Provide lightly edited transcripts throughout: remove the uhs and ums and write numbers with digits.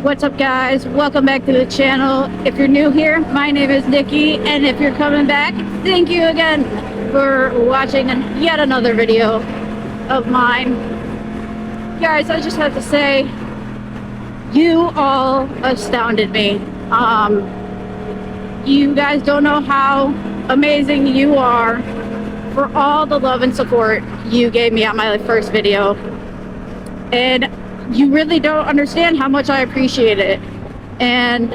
What's up, guys? Welcome back to the channel. If you're new here, my name is Nikki, and if you're coming back, thank you again for watching yet another video of mine. Guys, I just have to say, you all astounded me. You guys don't know how amazing you are for all the love and support you gave me on my first video. And you really don't understand how much I appreciate it and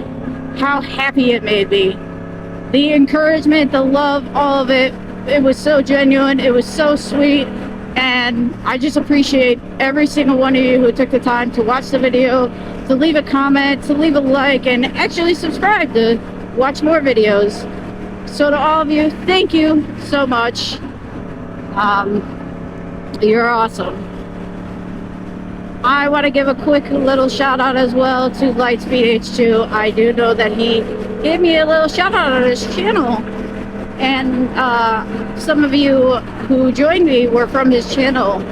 how happy it made me. The encouragement, the love, all of it, it was so genuine, it was so sweet, and I just appreciate every single one of you who took the time to watch the video, to leave a comment, to leave a like, and actually subscribe to watch more videos. So to all of you, thank you so much. You're awesome. I want to give a quick little shout out as well to Lightspeed H2. I do know that he gave me a little shout out on his channel, and some of you who joined me were from his channel.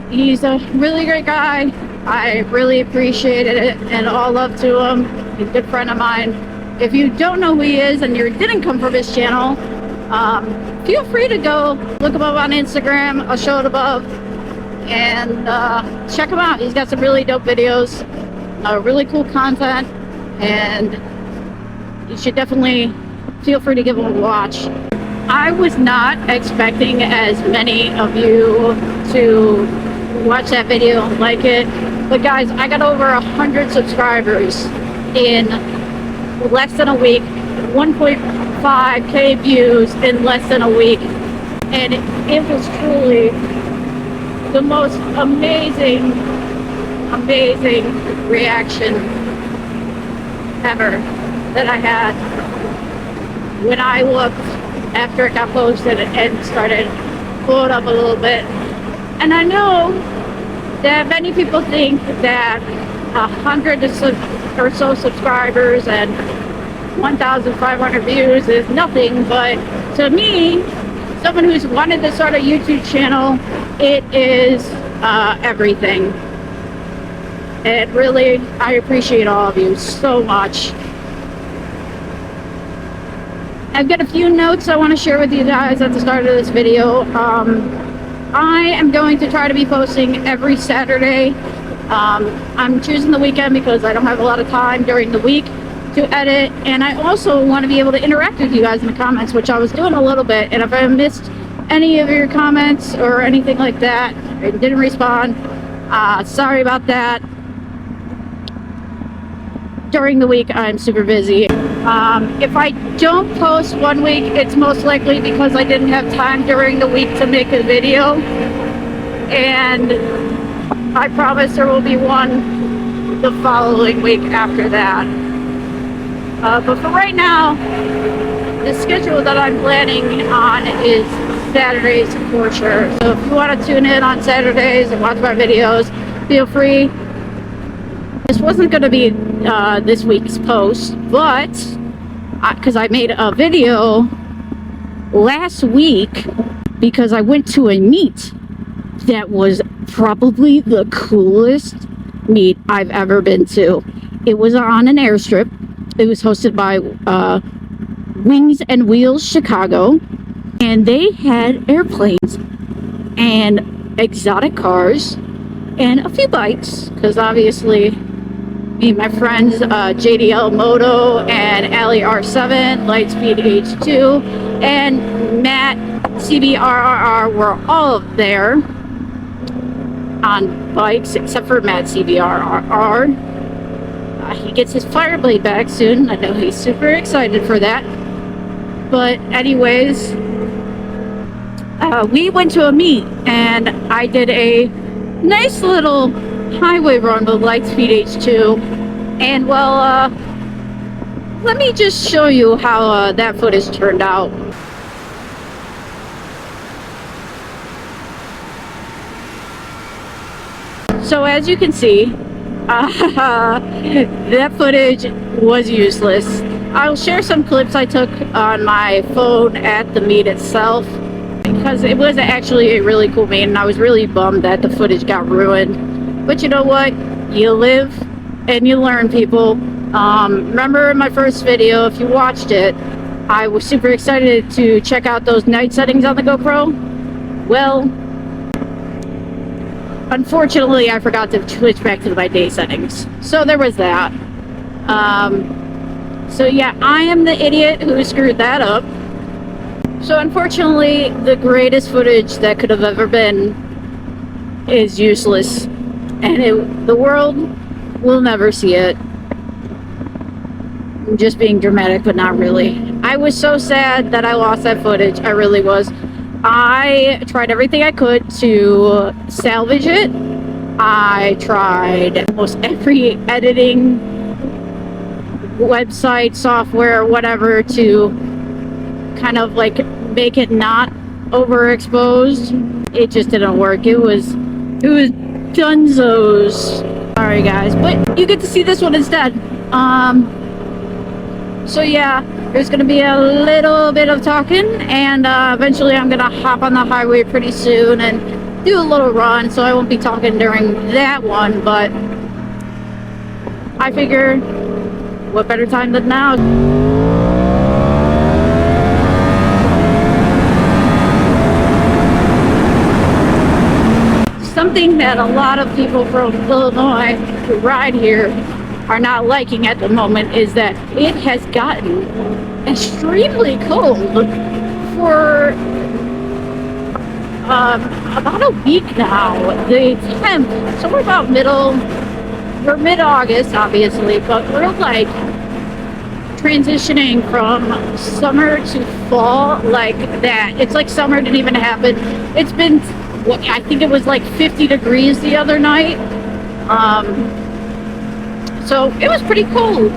He's a really great guy. I really appreciated it, and all love to him. He's a good friend of mine. If you don't know who he is and you didn't come from his channel, feel free to go look him up on Instagram. I'll show it above. And check him out. He's got some really dope videos, really cool content, and you should definitely feel free to give him a watch. I was not expecting as many of you to watch that video and like it, but guys, I got over 100 subscribers in less than a week, 1.5k views in less than a week, and it was truly the most amazing reaction ever that I had when I looked after it got posted and started blowing up a little bit. And I know that many people think that 100 or so subscribers and 1,500 views is nothing, but to me, someone who's wanted to start a YouTube channel, it is everything. And really, I appreciate all of you so much. I've got a few notes I want to share with you guys at the start of this video. I am going to try to be posting every Saturday. I'm choosing the weekend because I don't have a lot of time during the week to edit, and I also want to be able to interact with you guys in the comments, which I was doing a little bit, and if I missed any of your comments or anything like that, I didn't respond, sorry about that. During the week I'm super busy. If I don't post one week, it's most likely because I didn't have time during the week to make a video, and I promise there will be one the following week after that. But for right now, the schedule that I'm planning on is Saturdays for sure. So if you want to tune in on Saturdays and watch my videos, feel free. This wasn't going to be this week's post, but because I made a video last week because I went to a meet that was probably the coolest meet I've ever been to. It was on an airstrip. It was hosted by Wings and Wheels Chicago, and they had airplanes and exotic cars and a few bikes, because obviously me and my friends JDL Moto and Ali R7, Lightspeed H2, and Matt CBRRR were all there on bikes, except for Matt CBRRR. He gets his Fireblade back soon. I know he's super excited for that. But anyways, we went to a meet, and I did a nice little highway run with Lightspeed H2. And well, let me just show you how that footage turned out. So as you can see, that footage was useless. I'll share some clips I took on my phone at the meet itself, because it was actually a really cool meet, and I was really bummed that the footage got ruined. But you know what? You live and you learn, people. Remember in my first video, if you watched it, I was super excited to check out those night settings on the GoPro. Well, unfortunately, I forgot to switch back to my day settings. So there was that. So yeah, I am the idiot who screwed that up. So unfortunately, the greatest footage that could have ever been is useless. And the world will never see it. I'm just being dramatic, but not really. I was so sad that I lost that footage. I really was. I tried everything I could to salvage it. I tried almost every editing website, software, whatever, to kind of like make it not overexposed. It just didn't work. It was dunzos. Sorry guys, but you get to see this one instead. So yeah, there's gonna be a little bit of talking, and eventually I'm gonna hop on the highway pretty soon and do a little run, so I won't be talking during that one, but I figure what better time than now. Something that a lot of people from Illinois who ride here are not liking at the moment is that it has gotten extremely cold for about a week now. The temp, so we're about we're mid-August obviously, but we're like transitioning from summer to fall like that. It's like summer didn't even happen. It's been, I think it was like 50 degrees the other night. So it was pretty cold.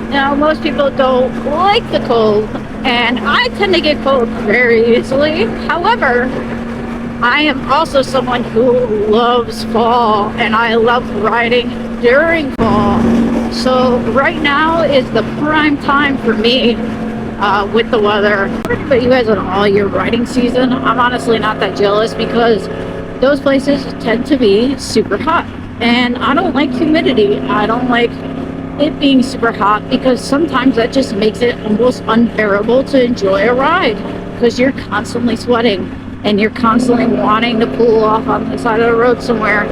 Now, most people don't like the cold, and I tend to get cold very easily. However, I am also someone who loves fall, and I love riding during fall. So right now is the prime time for me with the weather. But you guys on all year riding season, I'm honestly not that jealous because those places tend to be super hot. And I don't like humidity. I don't like it being super hot because sometimes that just makes it almost unbearable to enjoy a ride because you're constantly sweating and you're constantly wanting to pull off on the side of the road somewhere.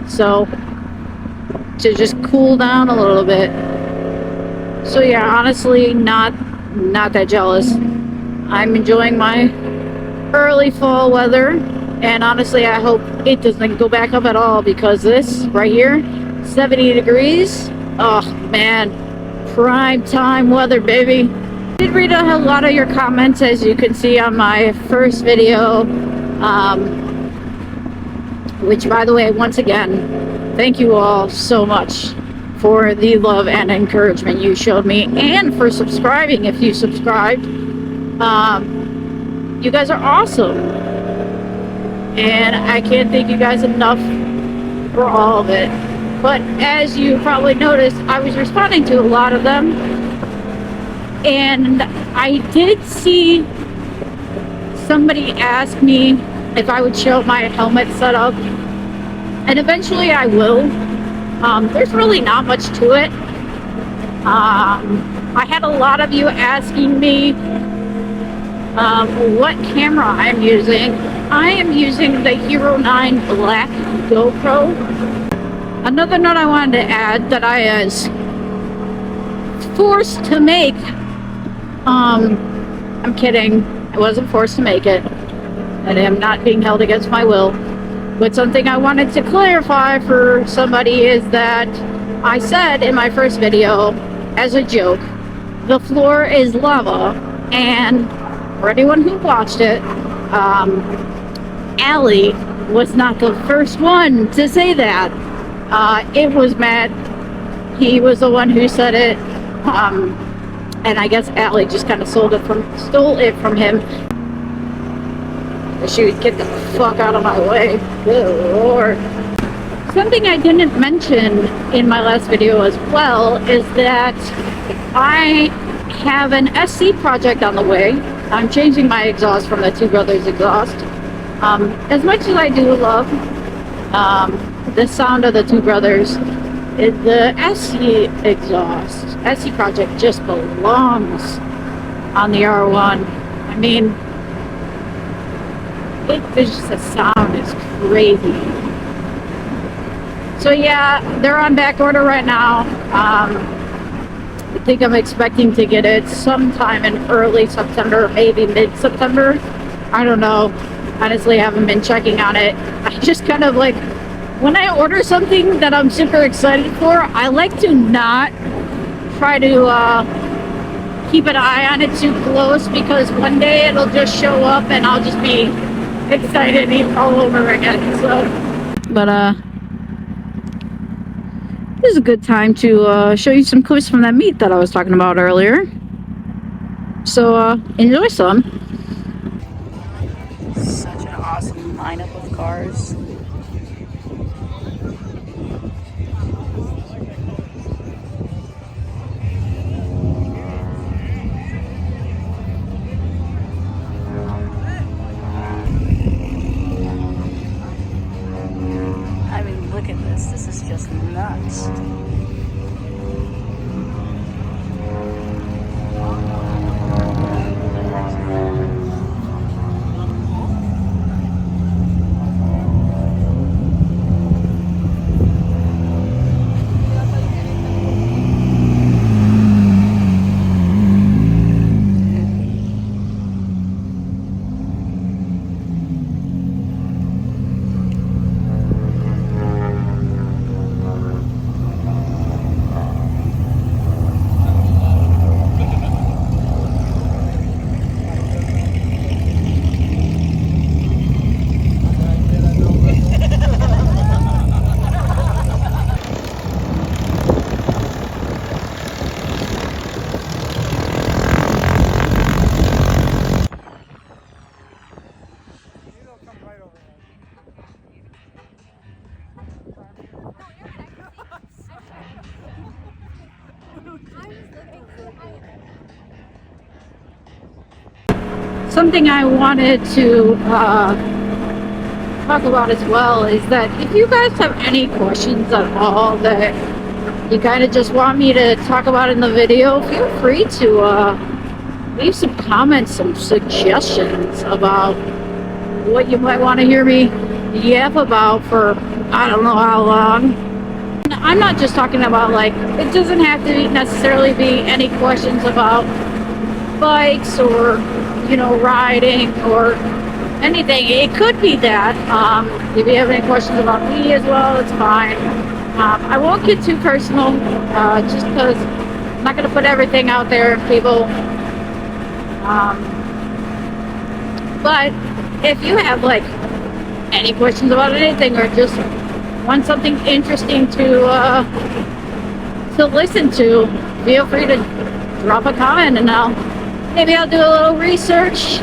So to just cool down a little bit. So yeah, honestly, not that jealous. I'm enjoying my early fall weather. And honestly, I hope it doesn't go back up at all because this right here, 70 degrees. Oh man, prime time weather, baby. I did read a lot of your comments, as you can see on my first video. Which, by the way, once again, thank you all so much for the love and encouragement you showed me, and for subscribing if you subscribed. You guys are awesome. And I can't thank you guys enough for all of it. But as you probably noticed, I was responding to a lot of them. And I did see somebody ask me if I would show my helmet setup. And eventually I will. There's really not much to it. I had a lot of you asking me what camera I'm using. I am using the Hero 9 Black GoPro. Another note I wanted to add that I was forced to make. I'm kidding. I wasn't forced to make it. And I'm not being held against my will. But something I wanted to clarify for somebody is that I said in my first video, as a joke, the floor is lava. And for anyone who watched it, Allie was not the first one to say that. It was Matt. He was the one who said it. And I guess Allie just kind of stole it from him. She would get the fuck out of my way. Good Lord. Something I didn't mention in my last video as well is that I have an SC project on the way. I'm changing my exhaust from the Two Brothers exhaust. As much as I do love the sound of the Two Brothers, The SE exhaust, SE project just belongs on the R1. I mean, the sound is crazy. So yeah, they're on back order right now. I think I'm expecting to get it sometime in early September, maybe mid-September. I don't know. Honestly, I haven't been checking on it. I just kind of like, when I order something that I'm super excited for, I like to not try to keep an eye on it too close, because one day it'll just show up and I'll just be excited all over again. So, but this is a good time to show you some clips from that meet that I was talking about earlier. So enjoy some. Such an awesome lineup of cars. I mean, look at this. This is just nuts. Something I wanted to talk about as well is that if you guys have any questions at all that you kind of just want me to talk about in the video, feel free to leave some comments, some suggestions about what you might want to hear me yap about for I don't know how long. And I'm not just talking about, like, it doesn't have to necessarily be any questions about bikes or, you know, riding or anything. It could be that. If you have any questions about me as well, it's fine. I won't get too personal, just because I'm not going to put everything out there, people. But if you have, like, any questions about anything, or just want something interesting to listen to, feel free to drop a comment, and maybe I'll do a little research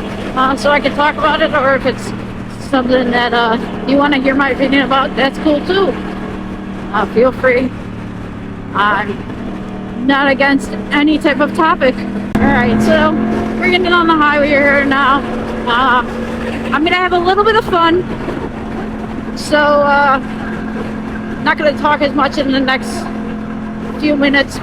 so I can talk about it. Or if it's something that you want to hear my opinion about, that's cool too. Feel free. I'm not against any type of topic. Alright, so we're getting on the highway here now. I'm gonna have a little bit of fun, so not gonna talk as much in the next few minutes.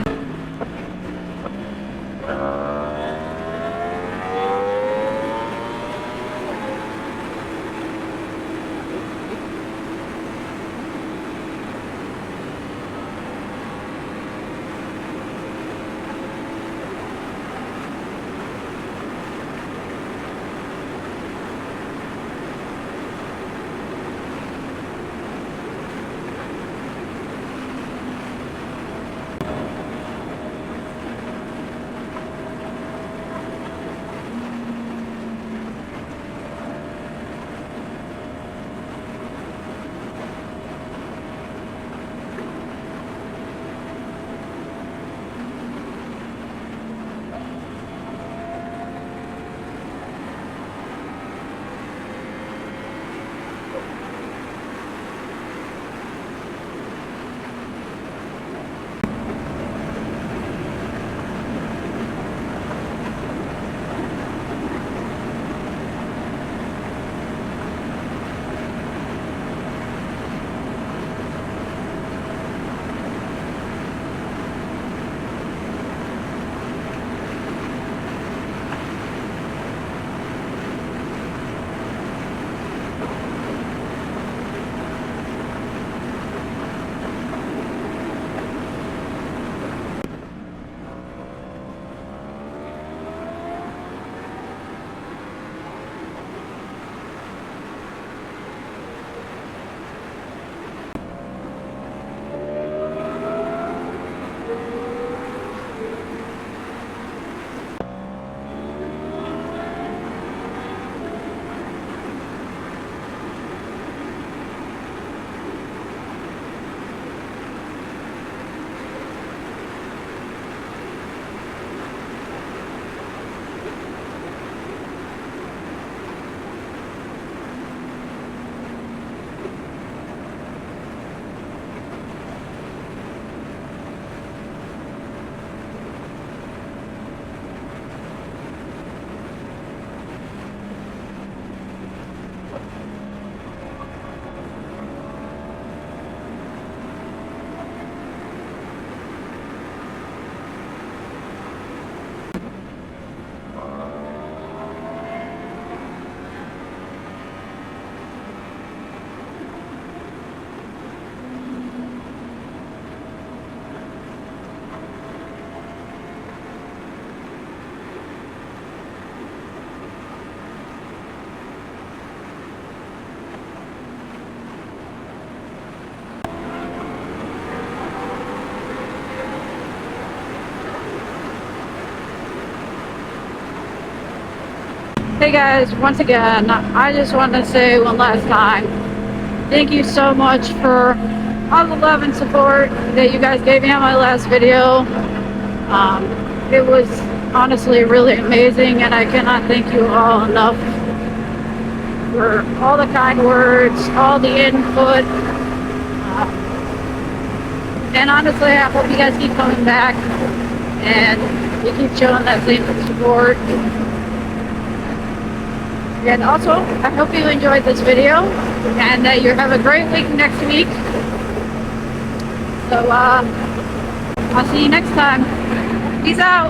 Hey guys, once again, I just want to say one last time, thank you so much for all the love and support that you guys gave me on my last video. It was honestly really amazing, and I cannot thank you all enough for all the kind words, all the input. And honestly, I hope you guys keep coming back and you keep showing that same support. And also, I hope you enjoyed this video and that you have a great week next week. So, I'll see you next time. Peace out.